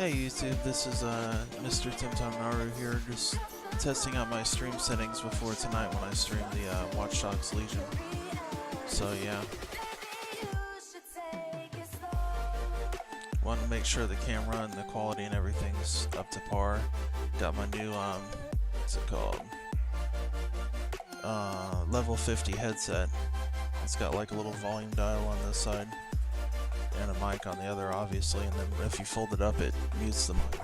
Hey YouTube, this is Mr. Timtom Naru here, just testing out my stream settings before tonight when I stream the Watch Dogs Legion. So yeah, want to make sure the camera and the quality and everything's up to par. Got my new what's it called? Level 50 headset. It's got like a little volume dial on this side and a mic on the other, obviously, and then if you fold it up, it mutes the mic.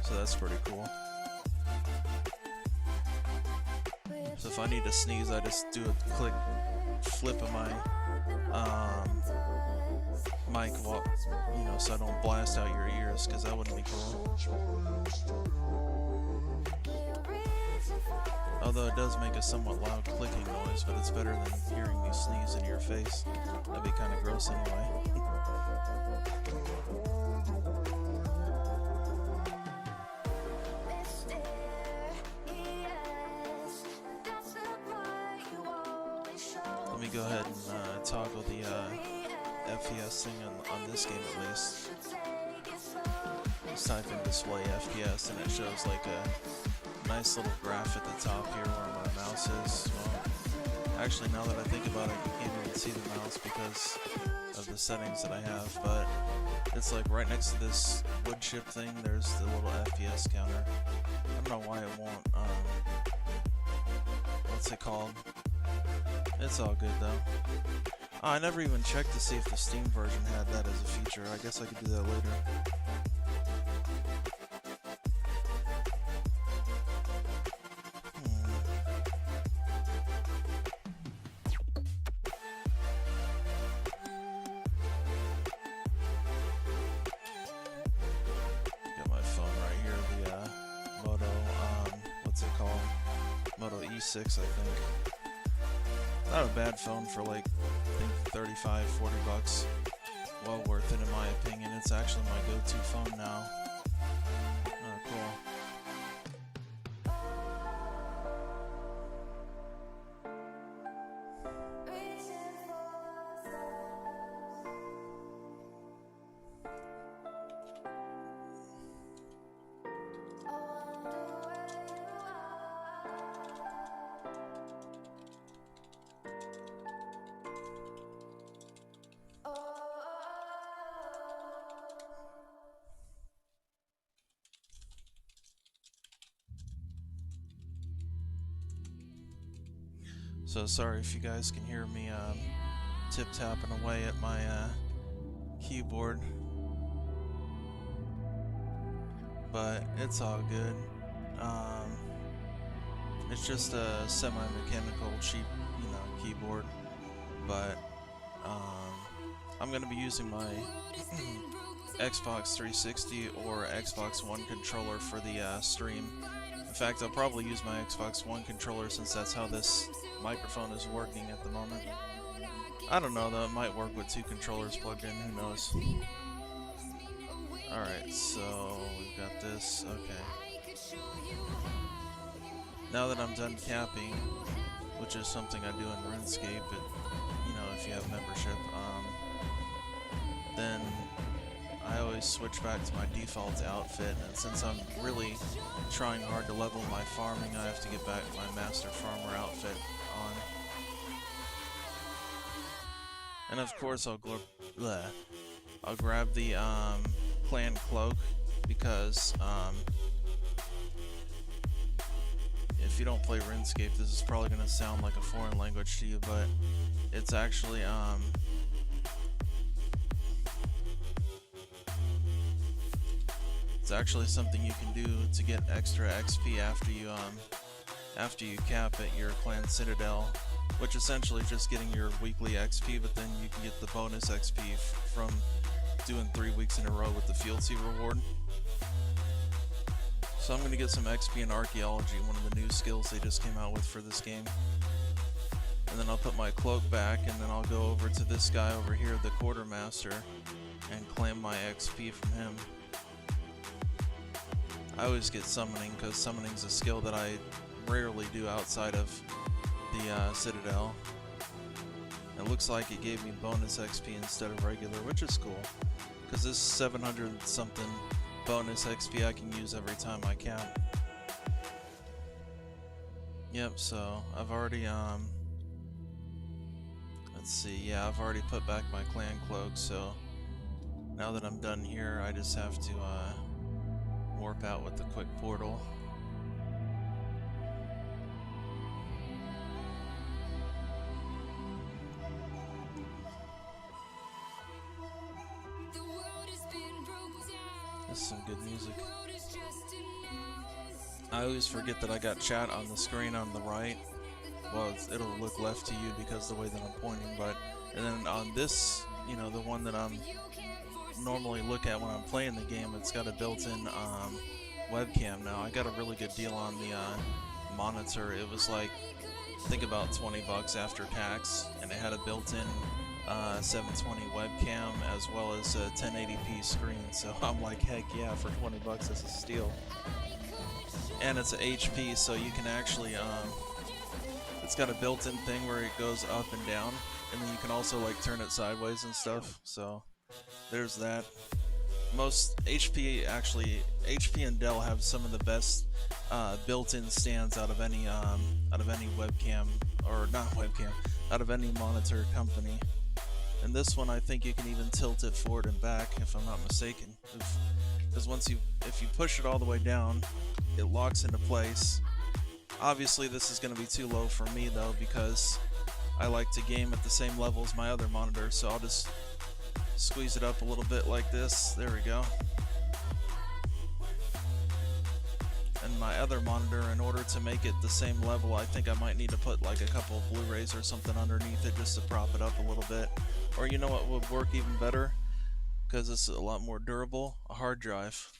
So that's pretty cool. So if I need to sneeze, I just do a quick flip of my mic, so I don't blast out your ears, because that wouldn't be cool. Although it does make a somewhat loud clicking noise, but it's better than hearing me sneeze in your face. That'd be kind of gross anyway. Let me go ahead and toggle the FPS thing on this game at least. Just type in display FPS and it shows like a nice little graph at the top here where my mouse is. Well, actually, now that I think about it, you can't even see the mouse because of the settings that I have, but it's like right next to this wood chip thing, there's the little FPS counter. I don't know why it won't, what's it called? It's all good though. Oh, I never even checked to see if the Steam version had that as a feature. I guess I could do that later. Moto E6, I think. Not a bad phone for like, I think 35, 40 bucks. Well worth it in my opinion. It's actually my go-to phone now. Oh, cool. So sorry if you guys can hear me tip-tapping away at my keyboard, but it's all good. It's just a semi-mechanical, cheap, keyboard, but I'm gonna be using my Xbox 360 or Xbox One controller for the stream. In fact, I'll probably use my Xbox One controller since that's how this microphone is working at the moment. I don't know though, it might work with two controllers plugged in, who knows. Alright, so we've got this, okay. Now that I'm done capping, which is something I do in RuneScape, if you have membership, then I always switch back to my default outfit, and since I'm really trying hard to level my farming, I have to get back my Master Farmer outfit on. And of course I'll grab the clan cloak, because if you don't play RuneScape, this is probably going to sound like a foreign language to you, but it's actually something you can do to get extra XP after you cap at your clan citadel, which essentially is just getting your weekly XP, but then you can get the bonus XP from doing 3 weeks in a row with the fealty reward. So I'm going to get some XP in archaeology, one of the new skills they just came out with for this game. And then I'll put my cloak back, and then I'll go over to this guy over here, the quartermaster, and claim my XP from him. I always get summoning, because summoning's a skill that I rarely do outside of the citadel. It looks like it gave me bonus XP instead of regular, which is cool, because this 700 something bonus XP I can use every time I can. Yep, so I've already let's see, yeah, I've already put back my clan cloak, so now that I'm done here, I just have to warp out with the quick portal. This is some good music. I always forget that I got chat on the screen on the right. Well, it'll look left to you because the way that I'm pointing, but and then on this, you know, the one that I'm normally look at when I'm playing the game, it's got a built-in webcam now. I got a really good deal on the monitor. It was like, I think about 20 bucks after tax, and it had a built-in 720 webcam as well as a 1080p screen. So I'm like, heck yeah, for 20 bucks that's a steal. And it's a HP, so you can actually it's got a built-in thing where it goes up and down, and then you can also like turn it sideways and stuff. So there's that. Most HP and Dell have some of the best built-in stands out of any webcam, or not webcam, out of any monitor company. And this one, I think you can even tilt it forward and back, if I'm not mistaken. Because if you push it all the way down, it locks into place. Obviously, this is going to be too low for me though, because I like to game at the same level as my other monitor. So I'll just squeeze it up a little bit like this. There we go. And my other monitor, in order to make it the same level, I think I might need to put like a couple of Blu-rays or something underneath it just to prop it up a little bit. Or you know what would work even better, because it's a lot more durable? A hard drive.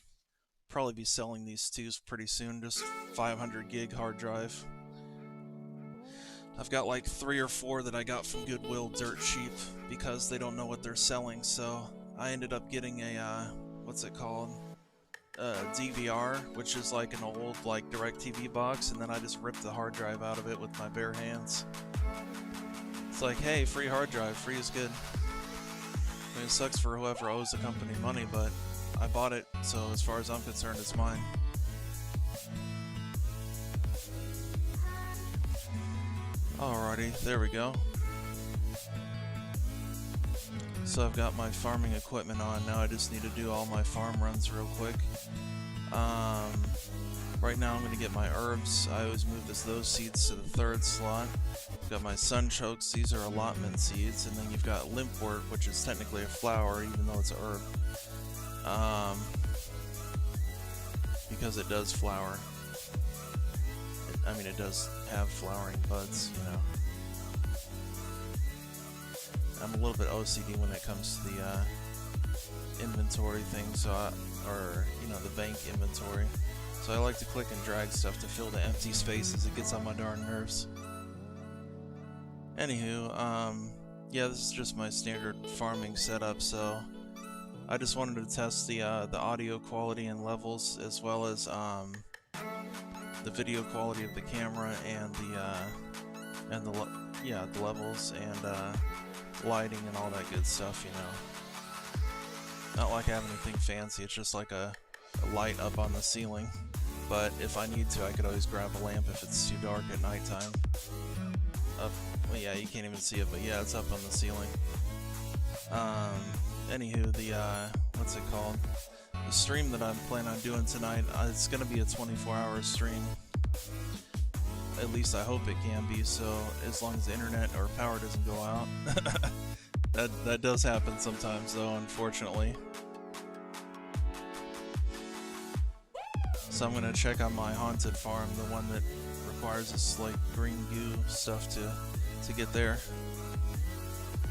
Probably be selling these twos pretty soon, just 500 gig hard drive. I've got like 3 or 4 that I got from Goodwill dirt cheap because they don't know what they're selling, so I ended up getting a, what's it called? DVR, which is like an old like DirecTV box, and then I just ripped the hard drive out of it with my bare hands. It's like, hey, free hard drive, free is good. I mean, it sucks for whoever owes the company money, but I bought it, so as far as I'm concerned, it's mine. Alrighty, there we go. So I've got my farming equipment on. Now I just need to do all my farm runs real quick. Right now I'm going to get my herbs. I always move those seeds to the 3rd slot. I've got my sunchokes. These are allotment seeds. And then you've got limpwort, which is technically a flower, even though it's a herb. Because it does flower. I mean, it does have flowering buds, you know. I'm a little bit OCD when it comes to the inventory thing, so or you know, the bank inventory. So I like to click and drag stuff to fill the empty spaces. It gets on my darn nerves. Anywho, yeah, this is just my standard farming setup. So I just wanted to test the audio quality and levels, as well as the video quality of the camera and the levels and lighting and all that good stuff, you know. Not like I have anything fancy, it's just like a light up on the ceiling. But if I need to, I could always grab a lamp if it's too dark at nighttime. Well, yeah, you can't even see it, but yeah, it's up on the ceiling. Anywho, the what's it called? The stream that I'm planning on doing tonight, it's gonna be a 24-hour stream. At least I hope it can be, so as long as the internet or power doesn't go out. that does happen sometimes though, unfortunately. So I'm gonna check on my haunted farm, the one that requires this like green goo stuff to get there.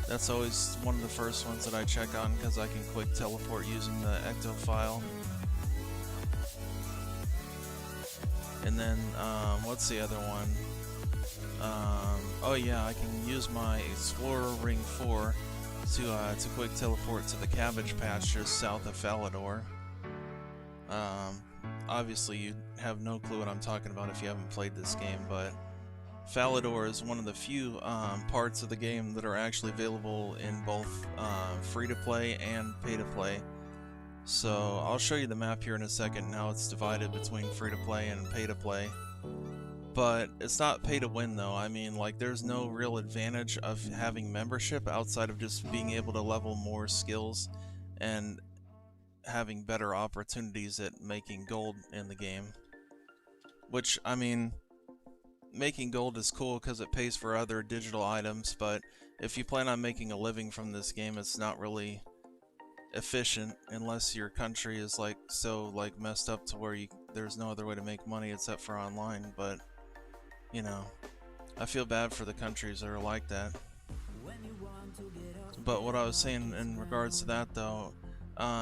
That's always one of the first ones that I check on, because I can quick teleport using the ecto file. And then, what's the other one? Oh yeah, I can use my Explorer Ring 4 to quick teleport to the cabbage patch just south of Falador. Obviously you have no clue what I'm talking about if you haven't played this game, but Falador is one of the few parts of the game that are actually available in both free-to-play and pay-to-play. So I'll show you the map here in a second and how it's divided between free to play and pay to play. But it's not pay to win though. I mean, like, there's no real advantage of having membership outside of just being able to level more skills and having better opportunities at making gold in the game. Which, I mean, making gold is cool because it pays for other digital items, but if you plan on making a living from this game, it's not really efficient unless your country is like so like messed up to where there's no other way to make money except for online. But you know, I feel bad for the countries that are like that. But what I was saying in regards to that though,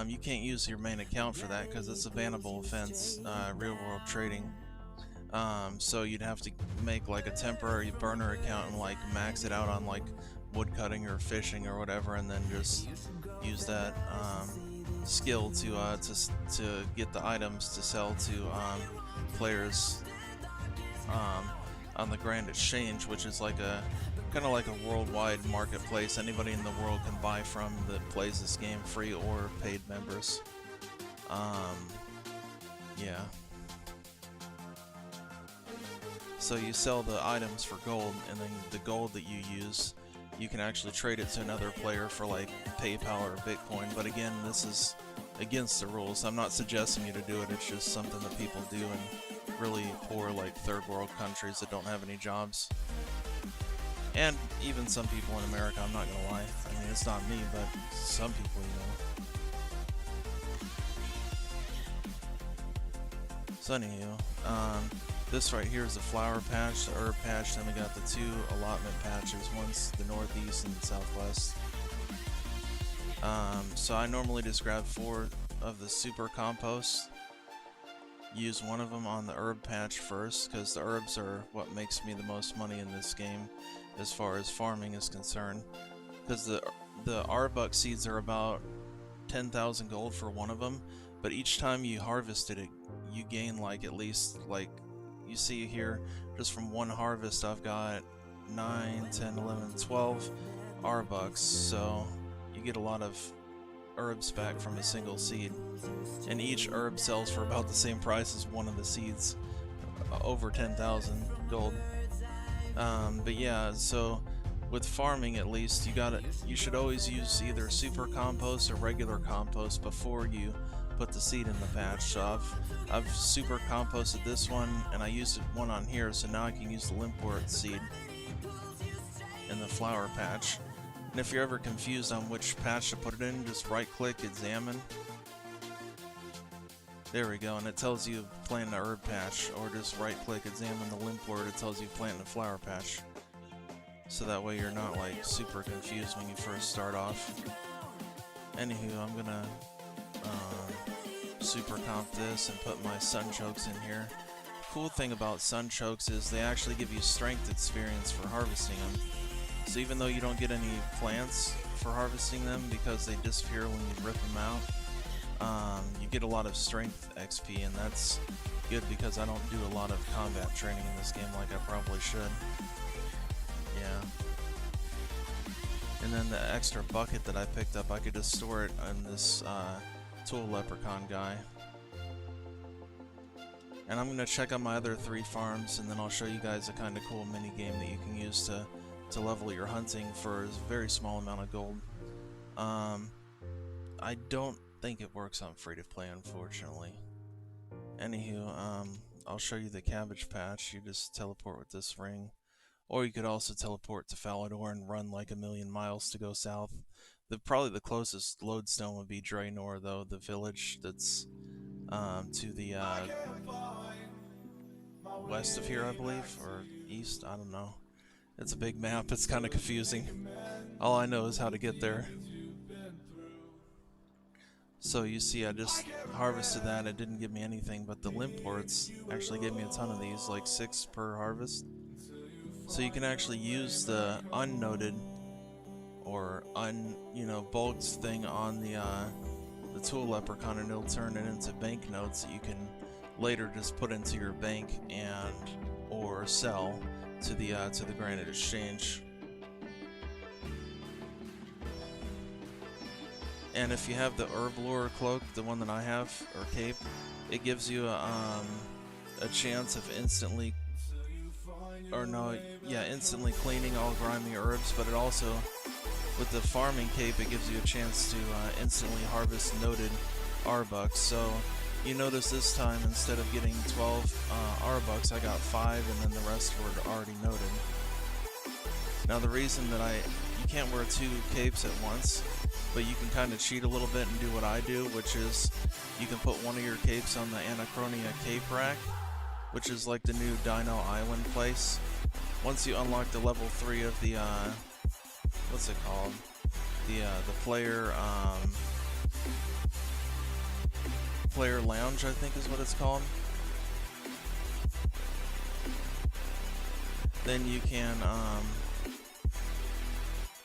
you can't use your main account for that because it's a bannable offense, real world trading. So you'd have to make like a temporary burner account and like max it out on like woodcutting or fishing or whatever, and then just use that skill to get the items to sell to players on the Grand Exchange, which is like a kind of like a worldwide marketplace. Anybody in the world can buy from that plays this game, free or paid members. Yeah. So you sell the items for gold, and then the gold that you use, you can actually trade it to another player for like PayPal or Bitcoin. But again, this is against the rules. I'm not suggesting you to do it. It's just something that people do in really poor, like third world countries that don't have any jobs. And even some people in America, I'm not gonna lie. I mean, it's not me, but some people, you know. So anywho, this right here is the flower patch, the herb patch, then we got the two allotment patches, one's the northeast and the southwest. So I normally just grab 4 of the super compost, use one of them on the herb patch first, because the herbs are what makes me the most money in this game as far as farming is concerned, because the Arbuck seeds are about 10,000 gold for one of them, but each time you harvested it, you gain like at least, like, you see here, just from one harvest I've got 9, 10, 11, 12 Arbucks, so you get a lot of herbs back from a single seed, and each herb sells for about the same price as one of the seeds, over 10,000 gold. But yeah, so with farming at least, you should always use either super compost or regular compost before you put the seed in the patch. So I've super composted this one, and I used one on here, so now I can use the limpwort seed in the flower patch. And if you're ever confused on which patch to put it in, just right click, examine. There we go, and it tells you plant an herb patch, or just right click, examine the limpwort, it tells you plant a flower patch. So that way you're not like super confused when you first start off. Anywho, I'm gonna super comp this and put my Sunchokes in here. Cool thing about Sunchokes is they actually give you strength experience for harvesting them. So even though you don't get any plants for harvesting them because they disappear when you rip them out, you get a lot of strength XP, and that's good because I don't do a lot of combat training in this game like I probably should. Yeah. And then the extra bucket that I picked up, I could just store it on this Tool Leprechaun guy. And I'm going to check out my other 3 farms, and then I'll show you guys a kind of cool mini game that you can use to level your hunting for a very small amount of gold. I don't think it works on free to play, unfortunately. Anywho, I'll show you the cabbage patch. You just teleport with this ring. Or you could also teleport to Falador and run like 1,000,000 miles to go south. Probably the closest lodestone would be Draenor, though, the village that's to the west of here, I believe, or east, I don't know. It's a big map, it's kind of confusing. All I know is how to get there. So you see, I just harvested that, it didn't give me anything, but the limpworts actually gave me a ton of these, like 6 per harvest. So you can actually use the unnoted or bulked thing on the Tool Leprechaun, and it'll turn it into banknotes that you can later just put into your bank and or sell to the Grand Exchange. And if you have the herb lure cloak, the one that I have, or cape, it gives you a chance of instantly cleaning all grimy herbs, but it also, with the farming cape, it gives you a chance to instantly harvest noted Arbucks. So you notice this time, instead of getting 12 Arbucks, I got 5, and then the rest were already noted. Now the reason that you can't wear 2 capes at once, but you can kind of cheat a little bit and do what I do, which is you can put one of your capes on the Anachronia cape rack, which is like the new Dino Island place. Once you unlock the level 3 of the what's it called? The player lounge, I think is what it's called. Then you can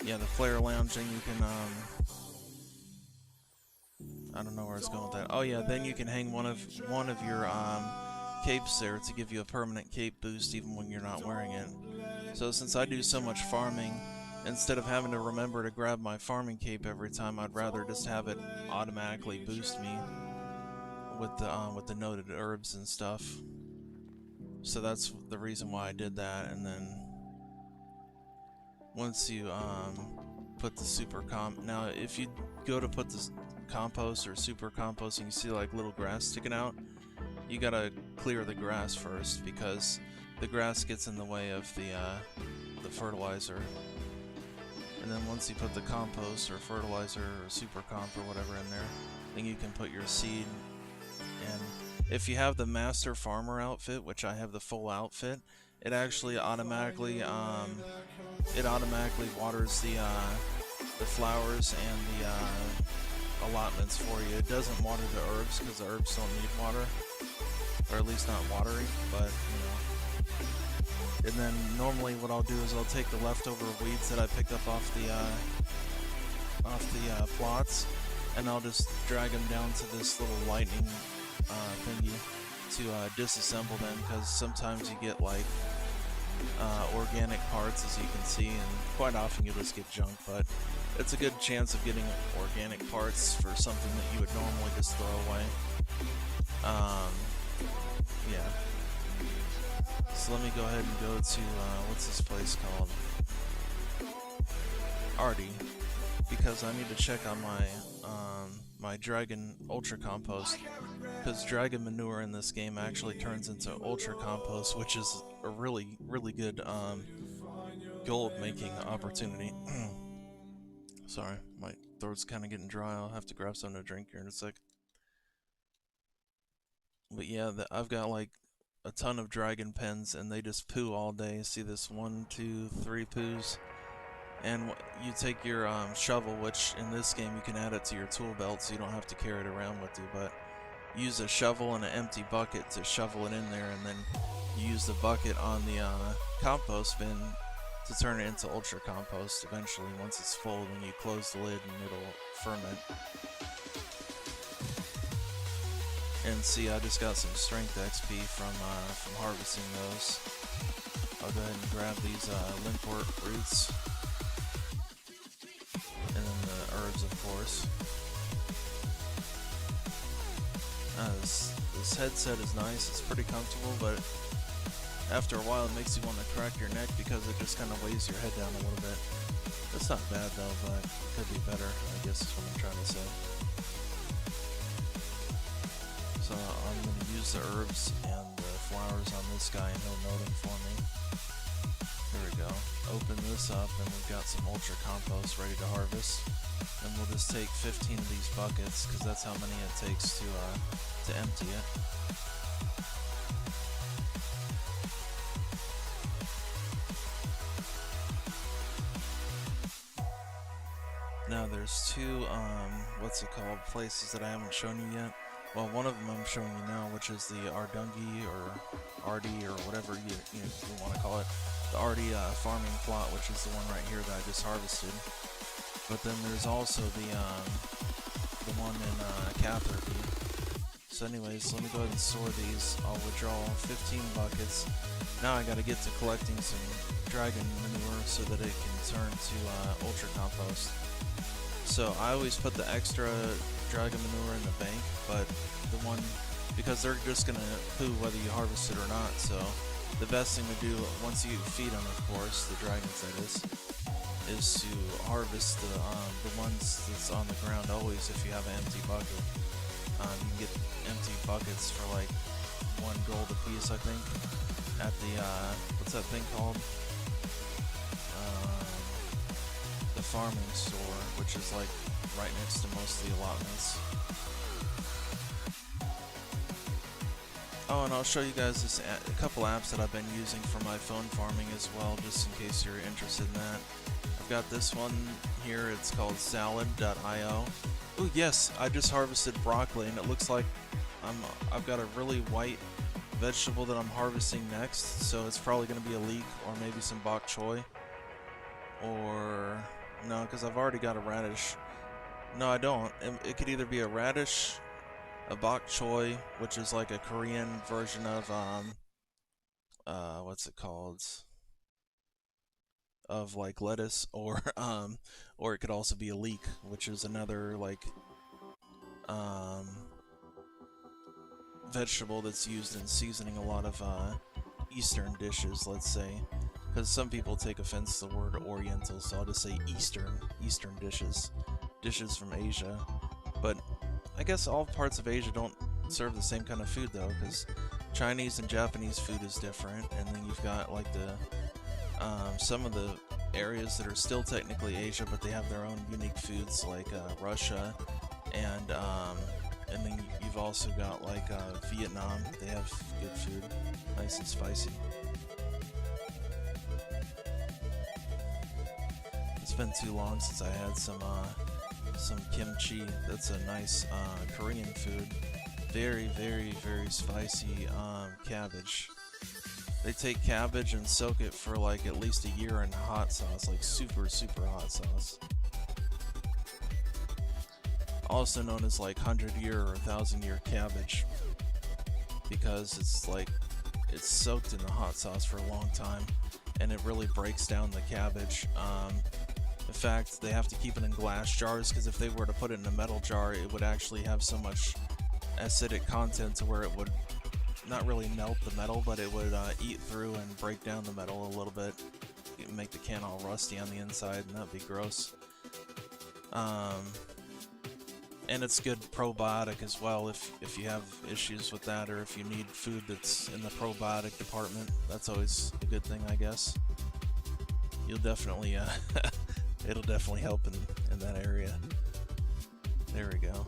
the player lounge, then you can I don't know where it's going with that. Oh yeah, then you can hang one of your capes there to give you a permanent cape boost even when you're not wearing it. So since I do so much farming, instead of having to remember to grab my farming cape every time, I'd rather just have it automatically boost me with the noted herbs and stuff. So that's the reason why I did that. And then once you put the super now if you go to put the compost or super compost and you see like little grass sticking out, you gotta clear the grass first, because the grass gets in the way of the fertilizer. And then once you put the compost or fertilizer or super comp or whatever in there, then you can put your seed. And if you have the master farmer outfit, which I have the full outfit, it actually automatically waters the flowers and the allotments for you. It doesn't water the herbs because the herbs don't need water, or at least not watering, but you know. And then normally what I'll do is I'll take the leftover weeds that I picked up off the plots, and I'll just drag them down to this little lightning thingy to disassemble them, because sometimes you get like organic parts, as you can see, and quite often you'll just get junk, but it's a good chance of getting organic parts for something that you would normally just throw away. Yeah. So let me go ahead and go to, what's this place called? Artie. Because I need to check on my Dragon Ultra Compost. Because Dragon Manure in this game actually turns into Ultra Compost, which is a really, really good gold making opportunity. Sorry, my throat's kind of getting dry. I'll have to grab something to drink here in a sec. But yeah, I've got like a ton of dragon pens, and they just poo all day. See this 1, 2, 3 poos. And you take your shovel, which in this game you can add it to your tool belt, so you don't have to carry it around with you, but use a shovel and an empty bucket to shovel it in there, and then you use the bucket on the compost bin to turn it into Ultra Compost eventually. Once it's full, then you close the lid and it'll ferment. And see, I just got some strength XP from harvesting those. I'll go ahead and grab these linkwort roots. And then the herbs, of course. This headset is nice, it's pretty comfortable, but after a while it makes you want to crack your neck because it just kind of weighs your head down a little bit. It's not bad though, but it could be better, I guess is what I'm trying to say. So I'm going to use the herbs and the flowers on this guy, and he'll note them for me. Here we go. Open this up, and we've got some Ultra Compost ready to harvest. And we'll just take 15 of these buckets, because that's how many it takes to empty it. Now there's two, places that I haven't shown you yet. Well, one of them I'm showing you now, which is the Ardungi, or Artie, or whatever you want to call it. The Artie farming plot, which is the one right here that I just harvested. But then there's also the one in Catherby. So anyways, let me go ahead and store these. I'll withdraw 15 buckets. Now I gotta get to collecting some dragon manure so that it can turn to Ultra Compost. So I always put the extra dragon manure in the bank, but the one, because they're just gonna poo whether you harvest it or not, so the best thing to do once you feed them, of course, the dragons that is to harvest the ones that's on the ground always if you have an empty bucket. You can get empty buckets for like 1 gold a piece, I think, at the, what's that thing called? The farming store, which is like right next to most of the allotments. Oh, and I'll show you guys a couple apps that I've been using for my phone farming as well, just in case you're interested in that. I've got this one here, it's called salad.io. Oh yes, I just harvested broccoli, and it looks like I've got a really white vegetable that I'm harvesting next, so it's probably going to be a leek or maybe some bok choy. Or no, because I've already got a radish. No, I don't. It could either be a radish, a bok choy, which is like a Korean version of what's it called? Of like lettuce, or it could also be a leek, which is another like vegetable that's used in seasoning a lot of Eastern dishes, let's say, because some people take offense to the word Oriental, so I'll just say Eastern dishes from Asia. But I guess all parts of Asia don't serve the same kind of food though, because Chinese and Japanese food is different, and then you've got like the some of the areas that are still technically Asia, but they have their own unique foods, like Russia, and then you've also got like Vietnam. They have good food, nice and spicy. It's been too long since I had some kimchi. That's a nice Korean food. Very, very, very spicy cabbage. They take cabbage and soak it for like at least a year in hot sauce, like super, super hot sauce. Also known as like 100-year or 1,000-year cabbage, because it's like it's soaked in the hot sauce for a long time, and it really breaks down the cabbage. In fact, they have to keep it in glass jars, because if they were to put it in a metal jar, it would actually have so much acidic content to where it would not really melt the metal, but it would eat through and break down the metal a little bit, make the can all rusty on the inside, and that'd be gross. And it's good probiotic as well if you have issues with that, or if you need food that's in the probiotic department. That's always a good thing, I guess. You'll definitely it'll definitely help in that area. There we go.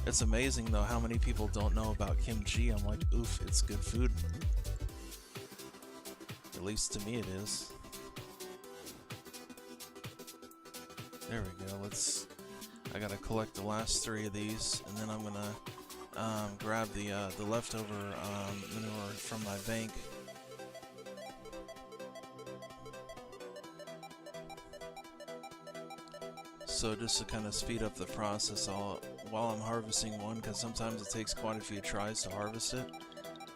It's amazing though how many people don't know about kimchi. I'm like, oof, it's good food. At least to me it is. There we go. I gotta collect the last 3 of these, and then I'm gonna grab the leftover manure from my bank. So just to kind of speed up the process, while I'm harvesting one, because sometimes it takes quite a few tries to harvest it.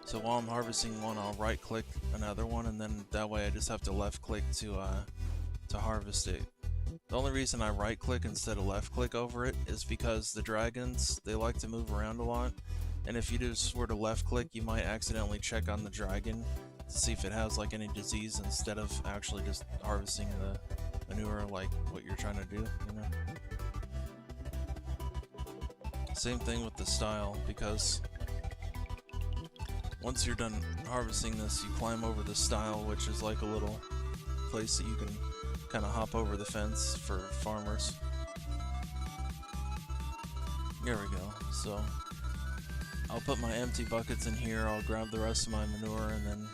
So while I'm harvesting one, I'll right-click another one, and then that way I just have to left-click to harvest it. The only reason I right-click instead of left-click over it is because the dragons, they like to move around a lot, and if you just were to left-click, you might accidentally check on the dragon to see if it has like any disease instead of actually just harvesting the manure like what you're trying to do, you know? Same thing with the style, because once you're done harvesting this, you climb over the stile, which is like a little place that you can kind of hop over the fence for farmers. There we go. So I'll put my empty buckets in here, I'll grab the rest of my manure, and then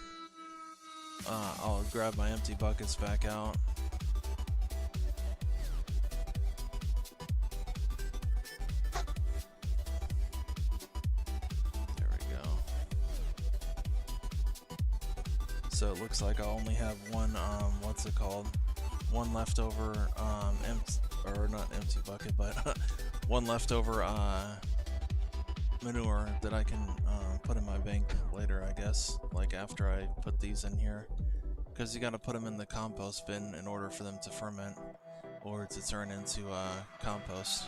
I'll grab my empty buckets back out. So it looks like I only have one, one leftover, not empty bucket, but one leftover, manure that I can, put in my bank later, I guess, like after I put these in here. Because you gotta put them in the compost bin in order for them to ferment. or to turn into compost.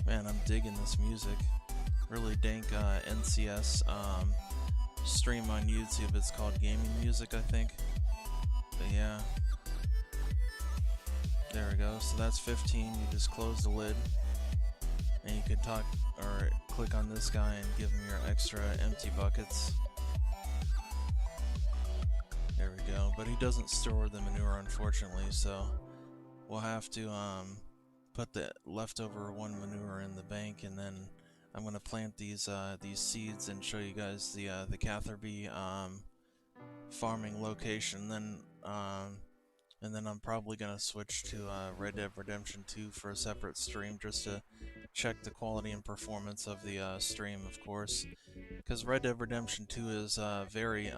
Man, I'm digging this music. Really dank NCS stream on YouTube. It's called Gaming Music, I think. But yeah. There we go. So that's 15. You just close the lid. And you can talk or click on this guy and give him your extra empty buckets. There we go. But he doesn't store the manure, unfortunately, so we'll have to put the leftover one manure in the bank, and then I'm gonna plant these seeds and show you guys the Catherby farming location. And then I'm probably gonna switch to Red Dead Redemption 2 for a separate stream, just to check the quality and performance of the stream, of course, because Red Dead Redemption 2 is very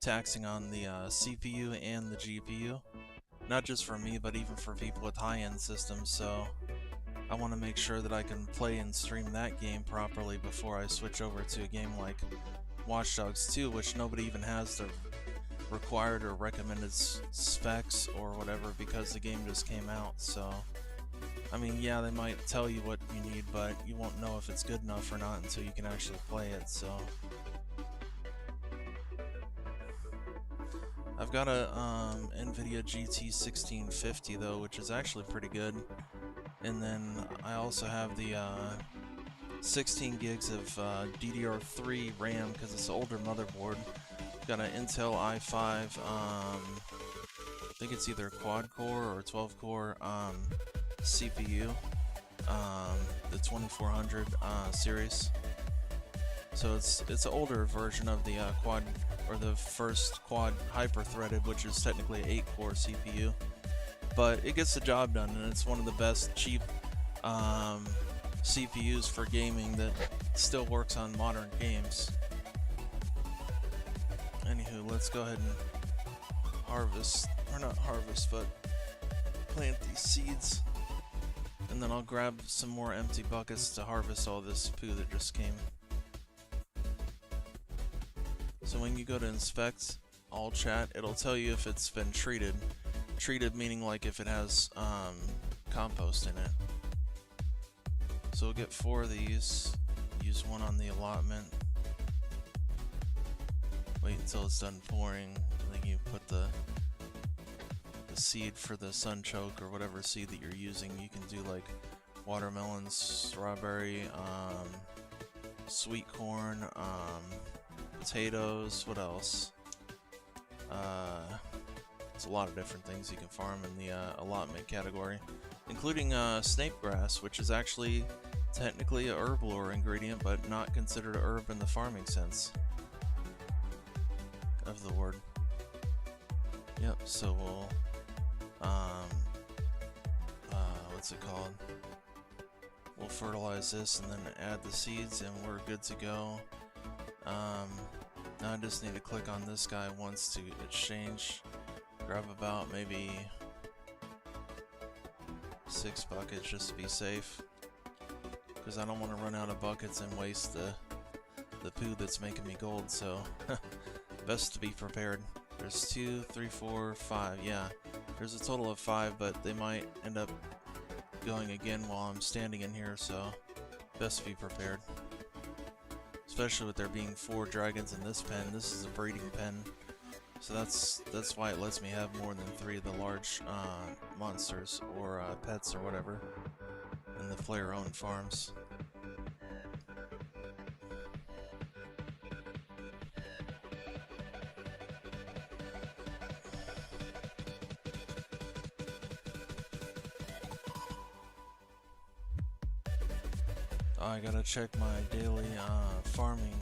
taxing on the CPU and the GPU. Not just for me, but even for people with high-end systems, so I want to make sure that I can play and stream that game properly before I switch over to a game like Watch Dogs 2, which nobody even has the required or recommended specs or whatever, because the game just came out. So I mean, yeah, they might tell you what you need, but you won't know if it's good enough or not until you can actually play it. So I've got a NVIDIA GT 1650 though, which is actually pretty good. And then I also have the 16 gigs of DDR3 RAM because it's an older motherboard. Got an Intel i5, I think it's either quad core or 12 core CPU, the 2400 series. So it's an older version of the quad, or the first quad hyper-threaded, which is technically an 8-core CPU. But it gets the job done, and it's one of the best cheap CPUs for gaming that still works on modern games. Anywho, let's go ahead and harvest, or not harvest, but plant these seeds. And then I'll grab some more empty buckets to harvest all this poo that just came. So when you go to inspect all chat, it'll tell you if it's been treated. Treated meaning like if it has compost in it. So we'll get 4 of these, use 1 on the allotment. Wait until it's done pouring, and then you put the seed for the sunchoke or whatever seed that you're using. You can do like watermelons, strawberry, sweet corn, potatoes, what else? There's a lot of different things you can farm in the allotment category, including snape grass, which is actually technically a herblore ingredient, but not considered a herb in the farming sense of the word. Yep, so we'll what's it called? We'll fertilize this and then add the seeds, and we're good to go. Now I just need to click on this guy once to exchange. Grab about maybe 6 buckets just to be safe, because I don't want to run out of buckets and waste the poo that's making me gold. So best to be prepared. There's 2, 3, 4, 5. Yeah, there's a total of 5, but they might end up going again while I'm standing in here, so best to be prepared. Especially with there being 4 dragons in this pen. This is a breeding pen, so that's why it lets me have more than 3 of the large monsters or pets or whatever in the player-owned farms. I gotta check my daily farming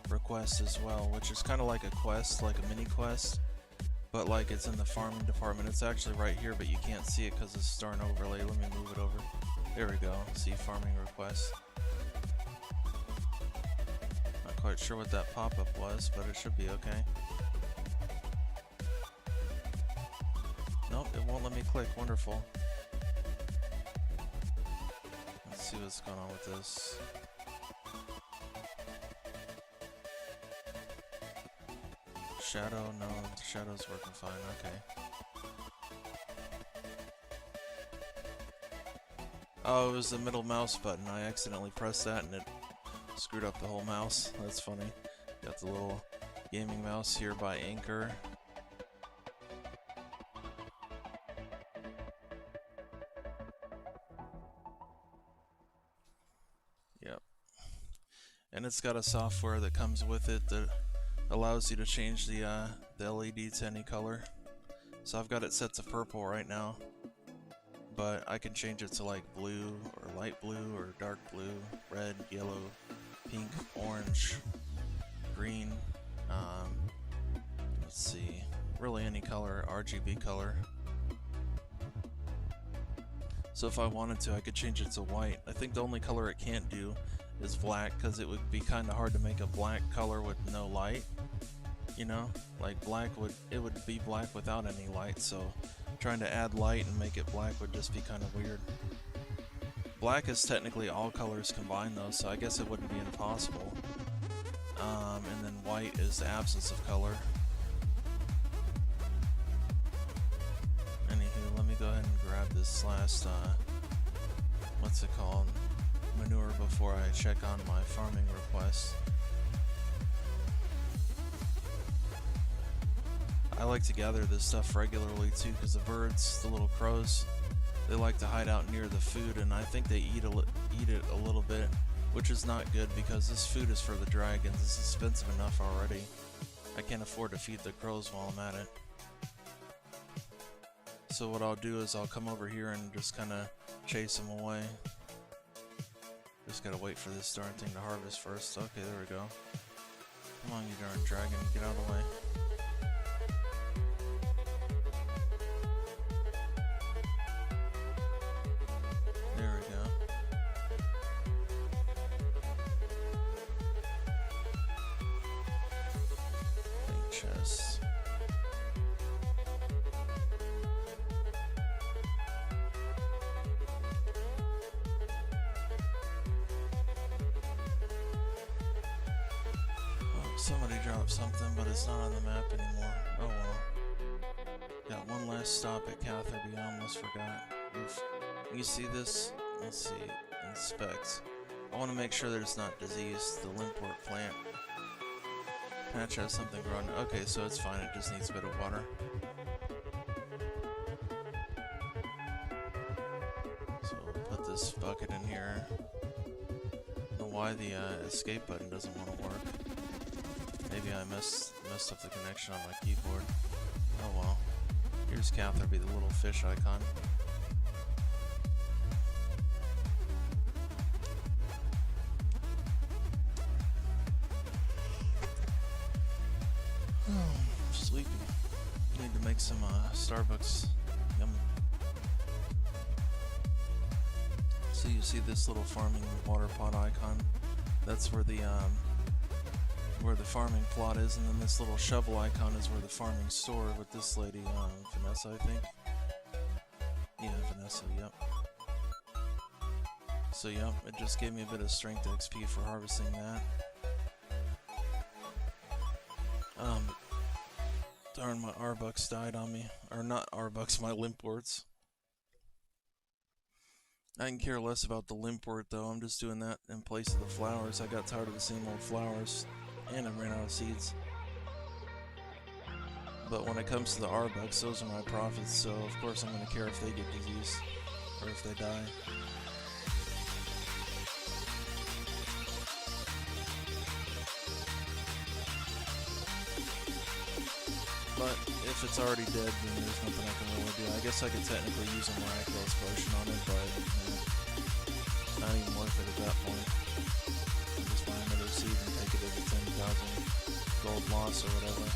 request as well, which is kind of like a quest, like a mini quest, but like it's in the farming department. It's actually right here, but you can't see it because it's a star and overlay. Let me move it over. There we go. See farming request. Not quite sure what that pop-up was, but it should be okay. Nope, it won't let me click. Wonderful. Let's see what's going on with this. shadow? No, the shadow's working fine, okay. Oh, it was the middle mouse button. I accidentally pressed that and it screwed up the whole mouse. That's funny. Got the little gaming mouse here by Anchor. Yep. And it's got a software that comes with it that allows you to change the LED to any color. So I've got it set to purple right now, but I can change it to like blue or light blue or dark blue, red, yellow, pink, orange, green, let's see, really any color, RGB color. So if I wanted to, I could change it to white. I think the only color it can't do is black, because it would be kind of hard to make a black color with no light. You know, like black would be black without any light, so trying to add light and make it black would just be kind of weird. Black is technically all colors combined though, so I guess it wouldn't be impossible. And then white is the absence of color. Anywho, let me go ahead and grab this last, what's it called, manure before I check on my farming request. I like to gather this stuff regularly too, because the birds, the little crows, they like to hide out near the food, and I think they eat it a little bit, which is not good because this food is for the dragons. It's expensive enough already. I can't afford to feed the crows while I'm at it. So what I'll do is I'll come over here and just kind of chase them away. Just gotta wait for this darn thing to harvest first. Okay, there we go. Come on, you darn dragon, get out of the way. There we go. Big chest. Somebody dropped something, but it's not on the map anymore. Oh well. Got one last stop at Catherby, I almost forgot. Oof. You see this? Let's see. Inspect. I want to make sure that it's not diseased. The limpwort plant. Patch has something growing. Okay, so it's fine. It just needs a bit of water. So we'll put this bucket in here. I don't know why the escape button doesn't want to work. Maybe I messed up the connection on my keyboard. Oh well. Here's Catherby, the little fish icon. Sleepy. Need to make some Starbucks. Yum. So you see this little farming water pot icon? That's where the farming plot is, and then this little shovel icon is where the farming store with this lady, Vanessa, I think. Yeah, Vanessa, yep. So yep, it just gave me a bit of strength XP for harvesting that. Darn, my Arbucks died on me. Or not Arbucks, my limpworts. I can care less about the limpwort though, I'm just doing that in place of the flowers. I got tired of the same old flowers. And I ran out of seeds. But when it comes to the Arbucks, those are my profits, so of course I'm going to care if they get disease or if they die. But if it's already dead, then there's nothing I can really do. I guess I could technically use a miraculous potion on it, but not even worth it at that point. Just buy another seed and take it as a 10,000 gold loss or whatever.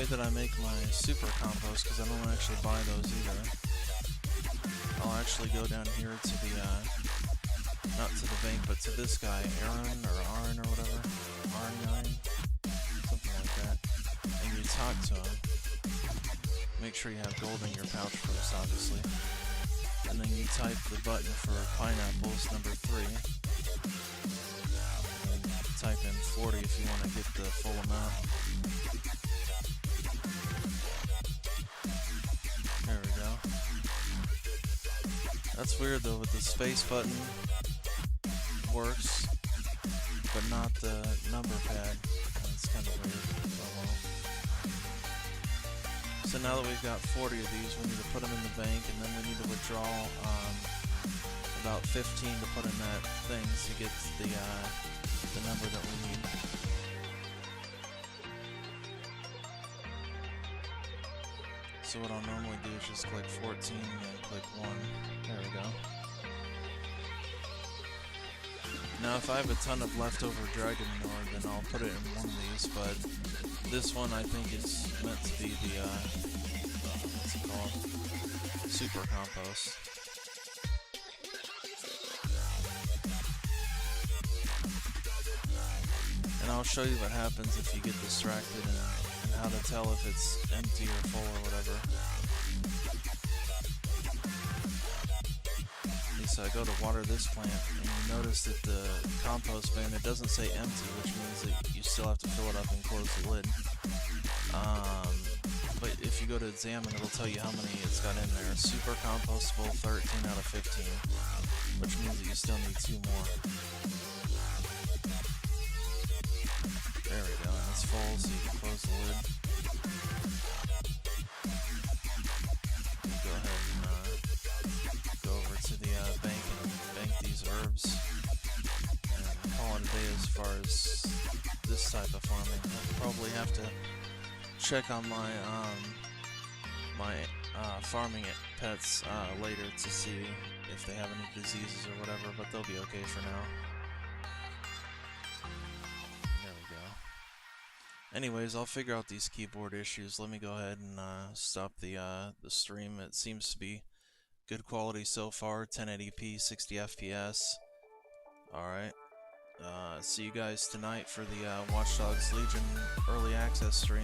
That I make my super compost, because I don't actually buy those either. I'll actually go down here to the, not to the bank, but to this guy, Aaron or whatever, R9, something like that, and you talk to him. Make sure you have gold in your pouch first, obviously. And then you type the button for pineapples, number 3. And type in 40 if you want to get the full amount. There we go. That's weird though, with the space button works, but not the number pad. It's kind of weird. Oh well. So now that we've got 40 of these, we need to put them in the bank, and then we need to withdraw about 15 to put in that thing to get the number that we need. So what I'll normally do is just click 14 and click 1. There we go. Now if I have a ton of leftover Dragon Lore, then I'll put it in one of these, but this one I think is meant to be the, what's it called? Super Compost. And I'll show you what happens if you get distracted and how to tell if it's empty or full or whatever. So I go to water this plant, and you notice that the compost bin, it doesn't say empty, which means that you still have to fill it up and close the lid. But if you go to examine, it'll tell you how many it's got in there. Super compostable, 13 out of 15, which means that you still need 2 more. There we go, and it's full, so you can close the lid. Go ahead and go over to the bank and bank these herbs, and call it a day as far as this type of farming. I'll probably have to check on my farming pets later to see if they have any diseases or whatever, but they'll be okay for now. There we go. Anyways, I'll figure out these keyboard issues. Let me go ahead and stop the stream. It seems to be good quality so far, 1080p, 60 FPS. Alright. See you guys tonight for the Watch Dogs Legion early access stream.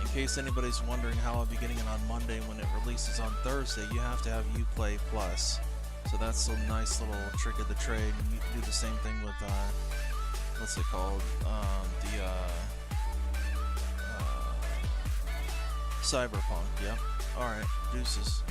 In case anybody's wondering how I'll be getting it on Monday when it releases on Thursday, you have to have Uplay Plus. So that's a nice little trick of the trade, and you can do the same thing with, what's it called? Cyberpunk, yep. Alright, deuces.